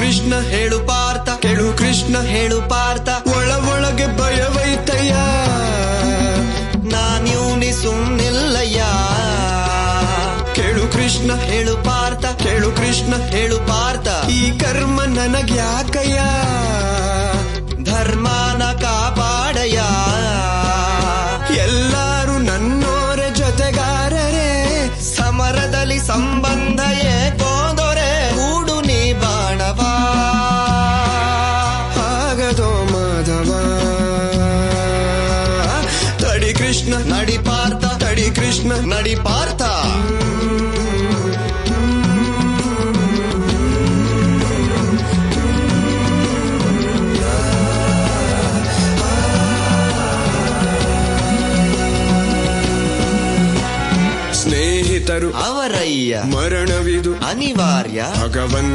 ಕೃಷ್ಣ ಹೇಳು ಪಾರ್ಥ, ಕೇಳು ಕೃಷ್ಣ ಹೇಳು ಪಾರ್ಥ, ಒಳಗೆ ಭಯವೈತಯ್ಯ, ನಾನ್ಯೂನಿ ಸುಮ್ನಿಲ್ಲಯ್ಯ. ಕೇಳು ಕೃಷ್ಣ ಹೇಳು ಪಾರ್ಥ, ಕೇಳು ಕೃಷ್ಣ ಹೇಳು ಪಾರ್ಥ, ಈ ಕರ್ಮ ನನಗ್ಯಾಕಯ್ಯ, ಧರ್ಮನ ಕಾಪಾಡಯ್ಯ. ಎಲ್ಲರೂ ನನ್ನೋರ ಜೊತೆಗಾರರೇ, ಸಮರದಲ್ಲಿ ಸಂಬಂಧ ಏಕೋದೊರೆ, ಕೂಡು ನೀ ಬಾಣವ ಆಗದೋ ಮಾಧವ. ತಡಿ ಕೃಷ್ಣ ನಡಿ ಪಾರ್ಥ, ತಡಿ ಕೃಷ್ಣ ನಡಿ ಪಾರ್ಥ. ಸ್ನೇಹಿತರು ಅವರಯ್ಯ, ಮರಣವಿದು ಅನಿವಾರ್ಯ, ಭಗವಂತ